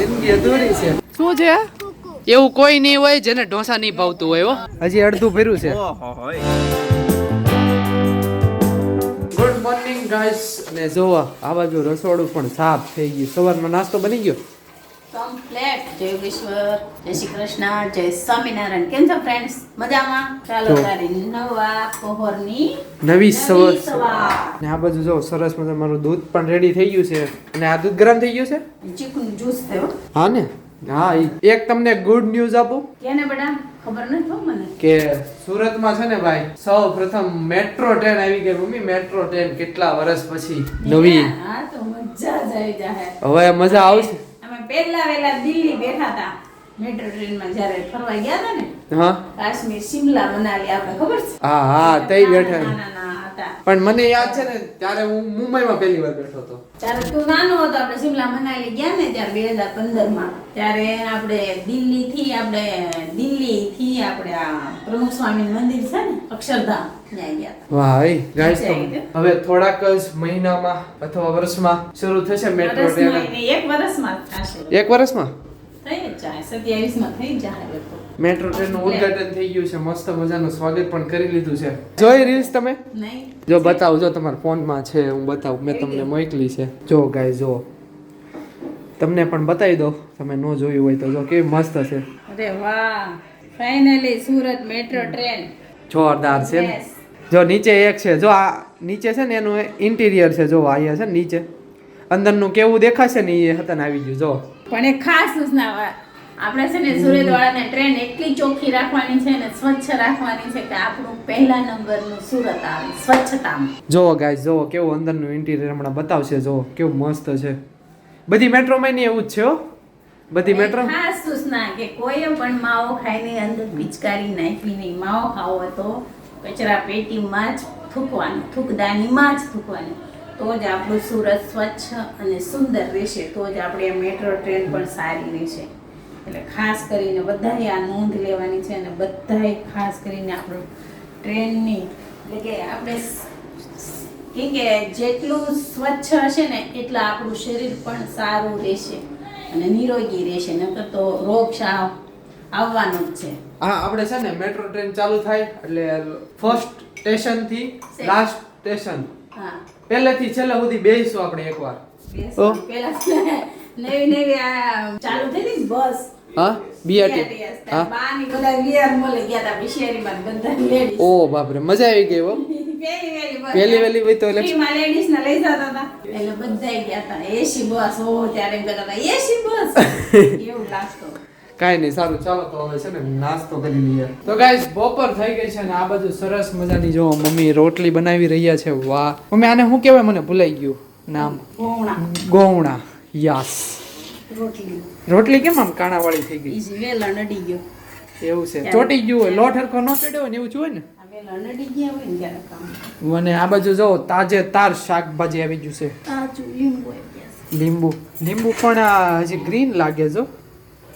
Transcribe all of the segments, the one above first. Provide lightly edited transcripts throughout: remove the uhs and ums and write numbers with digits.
જિંદગી અધૂરી છે. શું છે એવું? કોઈ નહીં હોય જેને ઢોસા નહીં ભાવતું હોય. હજી અડધું ભર્યું છે. Good morning guys. અને જોવો આ બાજુ રસોડું પણ સાફ થઈ ગયું. સવારનો નાસ્તો બની ગયો કમ્પ્લીટ. જય વિશ્વર, જય શ્રી કૃષ્ણ, જય સ્વામિનારાયણ. કેમ છો ફ્રેન્ડ્સ? મજામાં? ચાલો તારી નવા પહોરની નવી સવાર. ને આ બાજુ જો સરસ મજા મારું દૂધ પણ રેડી થઈ ગયું છે. અને આ દૂધ ગરમ થઈ ગયું છે. ચીકુનું જ્યુસ થયો. હા ને. હા, એક તમને ગુડ ન્યૂઝ આપું. કેને બેટા? ખબર નથી હો મને. કે સુરતમાં છે ને ભાઈ સૌ પ્રથમ મેટ્રો ટ્રેન આવી ગઈ. મમ્મી મેટ્રો ટ્રેન કેટલા વર્ષ પછી નવી. હા તો મજા જ આવી જાય. હવે મજા આવશે. અમે પહેલા વેલા દિલ્હી બેઠા હતા મેટ્રો ટ્રેનમાં જ્યારે ફરવા ગયા હતા ને. હા, કાશ્મીર, શિમલા, મનાલી આપણે ખબર છે. હા હા તે બેઠા. નાના હતા. પણ મને યાદ છે ને ત્યારે હું મુંબઈમાં પહેલી વાર બેઠો હતો. ત્યારે તું નાનો હતો. આપણે શિમલા મનાલી ગયા ને ત્યારે 2015 માં. ત્યારે આપણે દિલ્હીથી આપણે આ પ્રમુખ સ્વામી મંદિર છે ને અક્ષરધામ ત્યાં ગયા. વાહ ગાઈસ, હવે થોડાક જ મહિનામાં અથવા વર્ષમાં શરૂ થશે મેટ્રો ટ્રેન. એક વર્ષમાં થશે. એક વર્ષમાં થઈ જ જાય. 27 માં થઈ જાય. મેટ્રો ટ્રેન નું ઉદ્ઘાટન થઈ ગયું છે. મસ્ત મજાનું સ્વાગત પણ કરી લીધું છે. જોઈ રીલ્સ તમે? નહીં. જો બતાવું, જો તમારા ફોનમાં છે હું બતાવું. મેં તમને મોકલી છે. જો ગાઈસ જો તમને પણ બતાવી દો. તમે ન જોયું હોય તો જો કેવી મસ્ત છે. અરે વાહ, ફાઇનલી સુરત મેટ્રો ટ્રેન જોરદાર છે ને. જો નીચે એક છે. જો આ નીચે છે ને એનું ઇન્ટિરિયર છે. જો અહીંયા છે ને નીચે અંદરનું કેવું દેખાશે ને એ હતા આવી ગયું. જો પણ એક ખાસ સૂચના આપણે છે ને સુરત વાળાને ટ્રેન એટલી ચોખ્ખી રાખવાની છે ને સ્વચ્છ રાખવાની છે કે આપણું પહેલા નંબરનું સુરત આવે સ્વચ્છતામાં. જો ગાઈસ જો કેવું અંદરનું ઇન્ટિરિયર હમણાં બતાવશે. જો કેવું મસ્ત છે. બધી મેટ્રોમાં નહીં એવું જ છે હો. બધી મેટ્રો ખાસ સૂચના કે કોઈ પણ માવો ખાઈને અંદર પિચકારી નાખવી નહીં. માવો ખાવો તો કચરા પેટીમાં જ થૂકવાનું, થૂકદાનીમાં જ થૂકવાનું. તો જ આપણું સુરત સ્વચ્છ અને સુંદર રહેશે. તો જ આપણી આ મેટ્રો ટ્રેન પણ સારી રહેશે. એટલે ખાસ કરીને બધાએ આ નોંધ લેવાની છે. અને બધાએ ખાસ કરીને આપણું ટ્રેનની એટલે કે આપણે કે જેટલું સ્વચ્છ હશે ને એટલું આપણું શરીર પણ સારું રહેશે અને નિરોગી રહેશે. નકર તો રોગશાળા આવવાનું જ છે. હા, આપણે છે ને મેટ્રો ટ્રેન ચાલુ થાય એટલે ફર્સ્ટ સ્ટેશન થી લાસ્ટ સ્ટેશન પહેલેથી છેલ્લે સુધી બેસીશું આપણે એકવાર. પેલા નવી ચાલુ થઈ ને બસ. હા, બીઆરટી. હા, બાની બધા વિયર મોલે ગયા હતા બિશેરીમાં બધા લેડીઝ. ઓ બાપ રે, મજા આવી ગઈ હો. પહેલી વેલી હોય તો લક્ષ્મીમાં લેડીઝ ને લઈ જતા હતા એટલે બધા ગયા હતા. એસી બસ હો ત્યારે એમ કહેતા હતા એસી બસ એવું લાગતું. કાઈ નહીં, સારું ચાલો તો હવે છે ને નાસ્તો કરી લઈએ. તો ગાઈસ બપોર થઈ ગઈ છે ને આ બાજુ સરસ મજાની જો મમ્મી રોટલી બનાવી રહ્યા છે. વાહ મમ્મી, આને શું કહેવાય મને ભૂલાઈ ગયું નામ. ગોવણા. યસ, રોટલી કેમ આમ કાણા વાળી થઈ ગઈ? વેલણ અડી ગયો એવું છે. ચોટી ગયું હોય, લોટ હરખો ન ચડ્યો હોય ને એવું હોય ને. વેલણ અડી ગયા હોય ને ત્યારે કામ. મને આ બાજુ જો તાજે તાર શાકભાજી આવી ગયું છે. તાજું લીંબુ આવી ગયા. લીંબુ પણ આ હજી ગ્રીન લાગે જો.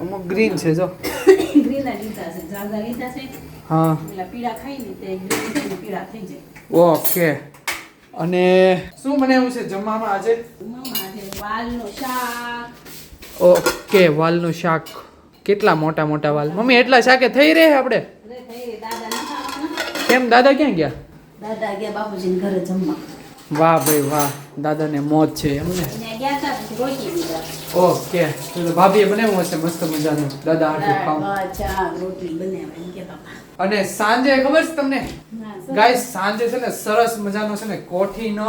અમુક ગ્રીન છે જો. ગ્રીન લીધા છે, જાડા લીધા છે. હા, પેલા પીળા ખાઈ ને તે ગ્રીન છે ને પીળા થઈ જાય. ઓકે. અને શું બનાવ્યું છે જમવામાં આજે? આજે વાલનું શાક. ઓકે, વાલનું શાક. કેટલા મોટા મોટા વાલ મમ્મી? એટલા શાકે થઈ રહે આપણે? દાદા ના ખાવાના. કેમ દાદા ક્યાં ગયા? દાદા ગયા બાપુજીને ઘરે જમવા. વાહ ભાઈ વાહ, દાદાને મોજ છે એમને. ત્યાં ગયા હતા પછી રોટી દીધા. ઓકે, તો ભાભીએ બનાવ્યું હશે મસ્ત મજાનું દાદા હાથે ખાવ. ચા રોટલી બનાવ્યા એમ કે બાપા. અને સાંજે ખબર છે તમને ગાઈસ, સાંજે છે ને સરસ મજાનો છે ને કોઠીનો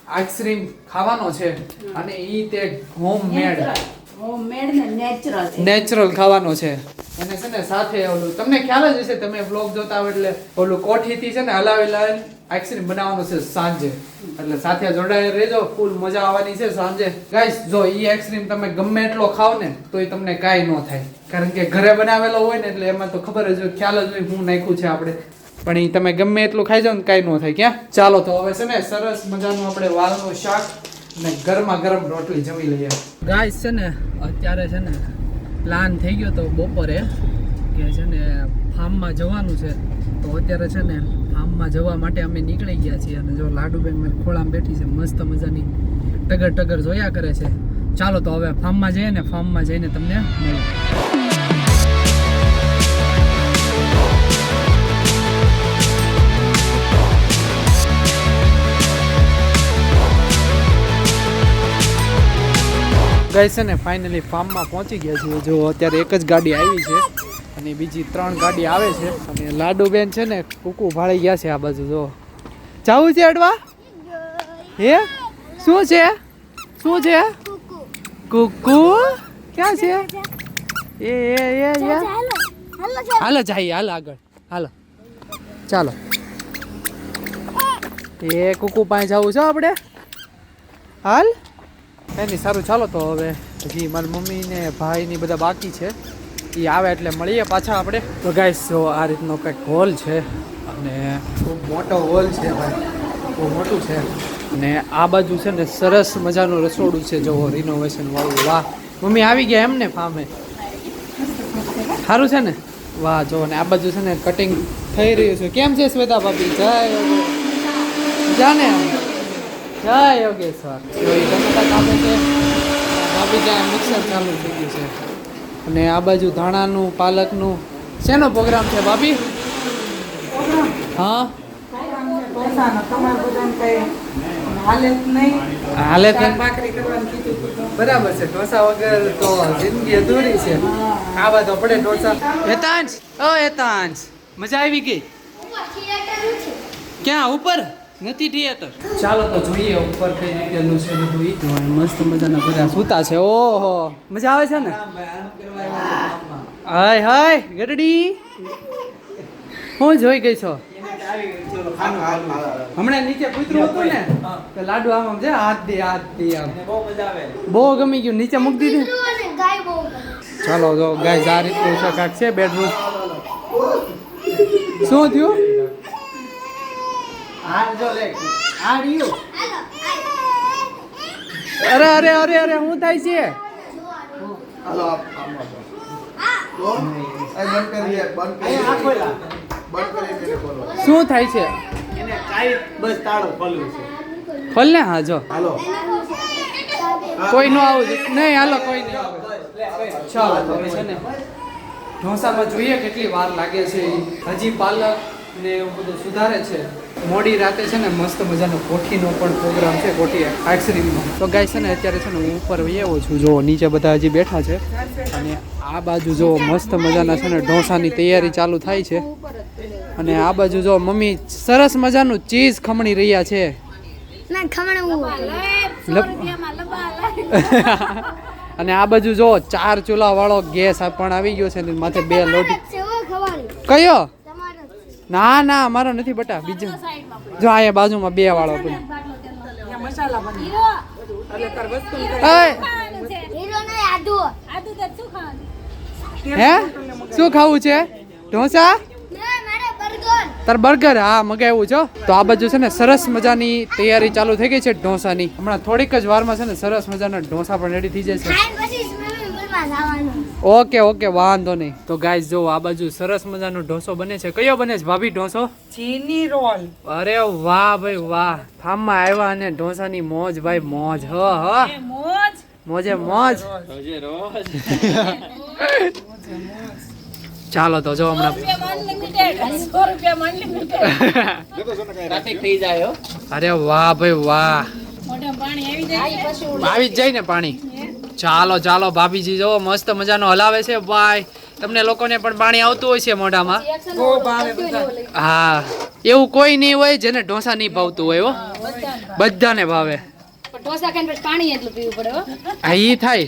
આઈસ્ક્રીમ ખાવાનો છે. અને ઈ તે હોમમેડ ને નેચરલ ખાવાનો છે. અને છે ને સાથે ઓલું તમને ખ્યાલ જ હશે, તમે બ્લોગ જોતા હોય એટલે ઓલું કોઠીથી છે ને હલાવેલા આઈસ્ક્રીમ બનાવવાનું છે સાંજે. એટલે સાથે જોડાયેલા રહેજો, ફૂલ મજા આવવાની છે સાંજે. ગાઈસ જો ઈ આઈસ્ક્રીમ તમે ગમે એટલો ખાવ ને તોય તમને કાંઈ ન થાય, કારણ કે ઘરે બનાવેલો હોય ને એટલે એમાં તો ખબર જ હોય, ખ્યાલ જ હોય હું નાખ્યું છે આપણે. પણ ઈ તમે ગમે એટલું ખાઈ જાવ ને કાંઈ ન થાય. ક્યાં ચાલો તો હવે છે ને સરસ મજાનું આપણે વાલનું શાક અને ગરમા ગરમ રોટલી જમી લઈએ. ગાઈસ છે ને અત્યારે છે ને પ્લાન થઈ ગયો તો બપોરે કે છે ને ફાર્મમાં જવાનું છે. તો અત્યારે છે ને ફાર્મમાં જવા માટે અમે નીકળી ગયા છીએ. અને જો લાડુબેન મેં ખોળામાં બેઠી છે, મસ્ત મજાની ટગર ટગર જોયા કરે છે. ચાલો તો હવે ફાર્મમાં જઈએ ને, ફાર્મમાં જઈને તમને મળીએ. ગાઈસ છે ને ફાઇનલી ફાર્મમાં પહોંચી ગયા છીએ. જો અત્યારે એક જ ગાડી આવી છે અને બીજી 3 ગાડી આવે છે. અને લાડુબેન છે ને કુકુ ભાળી ગયા છે આ બાજુ. જો જાવું છે અડવા? હે શું છે? શું છે? કુકુ ક્યાં છે? એ હાલો જઈએ, હાલો આગળ, હાલો ચાલો. એ કુકુ પાસે જવું છે આપણે? હાલ એની સારું. ચાલો તો હવે હજી મારી મમ્મી ને ભાઈ ની બધા બાકી છે, એ આવે એટલે મળીએ પાછા આપણે. તો ગાઈસ જો આ રીતનો કંઈક હોલ છે અને ખૂબ મોટો હોલ છે ભાઈ, બહુ મોટું છે. અને આ બાજુ છે ને સરસ મજાનું રસોડું છે, જો રિનોવેશન વાળું. વાહ મમ્મી આવી ગયા એમ ને ફાર્મે? સારું છે ને? વાહ જો. ને આ બાજુ છે ને કટિંગ થઈ રહ્યું છે. કેમ છે શ્વેતા ભાભી? જય જાને જય યોગેશ્વર. જો એ ટમેટા કાપે છે, ભાભી ત્યાં મિક્સર ચાલુ થઈ ગયું છે. અને આ બાજુ ધાણાનું પાલકનું શેનો પ્રોગ્રામ છે ભાભી? હા હાલે બરાબર છે. ઢોસા વગર તો જિંદગી અધૂરી છે. ખાવા તો પડે ઢોસા. હેતાંશ, ઓ હેતાંશ, મજા આવી ગઈ? ક્યાં ઉપર નથી થિયેટર? ચાલો તો જોઈએ ઉપર કઈ રીતેનું છે બધું. મસ્ત મજાના બધા સૂતા છે. ઓહો મજા આવે છે ને? હાય હાય ગરડી, હું જોઈ ગઈ છો? હમણાં નીચે કૂતરું હતું ને તો લાડુ આમ છે, હાથ દે આમ. બહુ ગમી ગયું, નીચે મૂકી દીધું. ચાલો જો ગાઈસ આ રીતનું છે કાંક છે બેડરૂમ. શું થયું? અરે અરે અરે અરે શું થાય છે? શું થાય છે? ખોલ ને. હા જો કોઈ નો આવું નહીં. હાલો કોઈ નહીં આવે. ચાલો તો હવે છે ને ઢોસામાં જોઈએ કેટલી વાર લાગે છે. હજી પાલક ને એવું બધું સુધારે છે. મોડી રાતે છે ને મસ્ત મજાનો કોઠીનો પણ પ્રોગ્રામ છે, કોઠી આઈસ્ક્રીમનો. તો ગાય છે ને અત્યારે છે ને હું ઉપર આવ્યો છું. જો નીચે બધા હજી બેઠા છે અને આ બાજુ જો મસ્ત મજાના છે ને ઢોસાની તૈયારી ચાલુ થાય છે. અને આ બાજુ જો મમ્મી સરસ મજાનું ચીઝ ખમણી રહ્યા છે. અને આ બાજુ જો 4 ચૂલા વાળો ગેસ પણ આવી ગયો છે ને માથે 2 લોટી. કયો? ના ના અમારો નથી બટા, બીજો જો અહીંયા બાજુમાં 2 વાળો પણ. હે શું ખાવું છે? ઢોસા? તાર બર્ગર? હા મગાવ્યું છો. તો આ બાજુ છે ને સરસ મજાની તૈયારી ચાલુ થઈ ગઈ છે ઢોસાની. હમણાં થોડીક જ વારમાં છે ને સરસ મજાના ઢોસા પણ રેડી થઈ જશે. ઓકે ઓકે વાંધો નહીં. તો ગાઈસ જો આ બાજુ સરસ મજાનો ઢોસો બને છે. કયો બને છે ભાભી ઢોસો? ચીની રોલ. અરે વાહ ભાઈ વાહ. ફાર્મમાં આવ્યા અને ઢોસાની મોજ ભાઈ મોજ. હ મોજે મોજ. ચાલો તો જો હમણાં અરે વાહ ભાઈ વાહ. આવી જ જાય ને પાણી. ચાલો ચાલો ભાભીજી જો મસ્ત મજાનો હલાવે છે ભાઈ. તમને લોકોને પણ પાણી આવતું હોય છે મોઢામાં? હા એવું કોઈ નહીં હોય જેને ઢોસા નહીં ભાવતું હોય. હો બધાને ભાવે. હા ઈ થાય.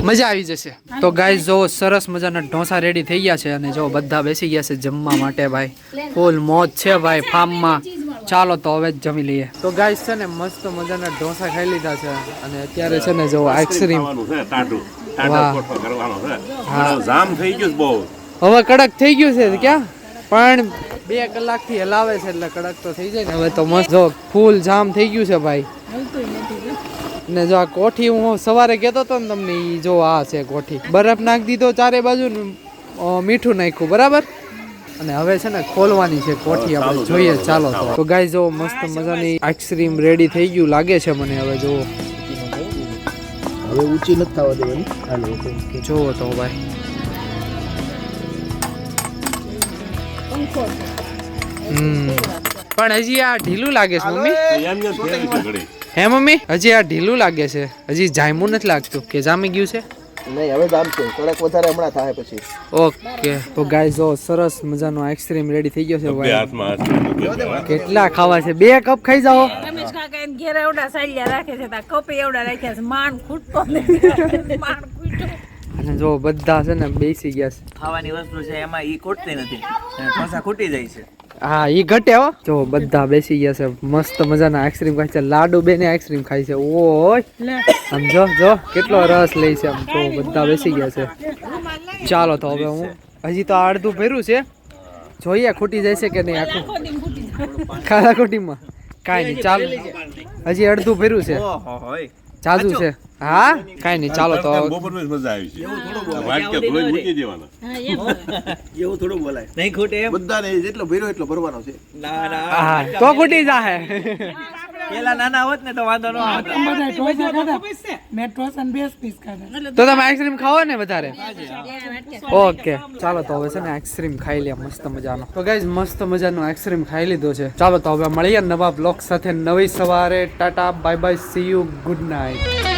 મજા આવી જશે. તો ગાઈસ જો સરસ મજાના ઢોસા રેડી થઈ ગયા છે અને જો બધા બેસી ગયા છે જમવા માટે ભાઈ. ફૂલ મોજ છે ભાઈ ફાર્મમાં. ચાલો તો હવે જ જમી લઈએ. તો ગાઈસ છે ને મસ્ત મજાના ઢોસા ખાઈ લીધા છે અને અત્યારે છે ને જો આઈસ્ક્રીમ જામ થઈ ગયું બહુ. હવે કડક થઈ ગયું છે ક્યાં પણ 2 કલાકથી હલાવે છે એટલે કડક તો થઈ જાય ને. હવે તો મસ્ત જો ફૂલ જામ થઈ ગયું છે ભાઈ. ને જો આ કોઠી હું સવારે કહેતો હતો ને તમને, ઈ જો આ છે કોઠી. બરફ નાખી દીધો ચારે બાજુ, મીઠું નાખ્યું બરાબર. અને હવે છે ને ખોલવાની છે કોઠી, આપણે જોઈએ. ચાલો તો ગાઈસ જો મસ્ત મજાની આઈસ્ક્રીમ રેડી થઈ ગયું લાગે છે મને. હવે જો હવે ઊંચી નથી થવા દેવાની. હાલો જોવો તો ભાઈ. પણ હજી આ ઢીલું લાગે છે મમ્મી. હે મમ્મી હજી આ ઢીલું લાગે છે, હજી જામ્યું નથી લાગતું કે જામી ગયું છે? નહીં હવે જામ છે, કડક વધારે હમણાં થાય પછી. ઓકે તો ગાઈસ જો સરસ મજાનો આઈસ્ક્રીમ રેડી થઈ ગયો છે ભાઈ. કેટલા ખાવા છે? 2 કપ ખાઈ જાઓ. રમેશ કાકા એને ઘેર એવડા સાલિયા રાખે છે, તા કપે એવડા રાખ્યા છે, માંડ ખૂટતો નથી. માંડ ખૂટતો. અને જો બધા છે ને બેસી ગયા છે. ખાવાની વસ્તુ છે એમાં ઈ ખૂટતી નથી, ઢોસા ખૂટી જાય છે. હા ઈ ઘટે હો. જો બધા બેસી ગયા છે, મસ્ત મજાના આઈસ્ક્રીમ ખાય છે. લાડુ બેને આઈસ્ક્રીમ ખાય છે. ઓય આમ જો કેટલો રસ લે છે. આમ જો બધા બેસી ગયા છે. ચાલો તો હવે હું હજી તો અડધું ભર્યું છે, જોઈએ ખૂટી જાય છે કે નહીં આખું. ખાડા ખોટીમાં કાંઈ નહીં, ચાલો હજી અડધું ભર્યું છે, ઓહો હોય જાજુ છે. હા કાંઈ નહીં, ચાલો તો બપોરમાં મજા આવી છે. વાટકે ધોઈ મૂકી દેવાના. એવું થોડું બોલાય નહીં ખૂટે એમ. બધાને જેટલો ભર્યો એટલો ભરવાનો છે. ના ના હા તો ખૂટી જાહે. પેલા નાના હોત ને તો વાંધો ન આવતો. તો તમે આઈસ્ક્રીમ ખાઓ ને વધારે. ઓકે ચાલો તો હવે છે ને આઈસ્ક્રીમ ખાઈ લે મસ્ત મજાનો. તો ગાઈઝ મસ્ત મજાનો આઈસ્ક્રીમ ખાઈ લીધો છે. ચાલો તો હવે મળીએ નવા બ્લોગ સાથે નવી સવારે. Tata bye bye, C you, good night.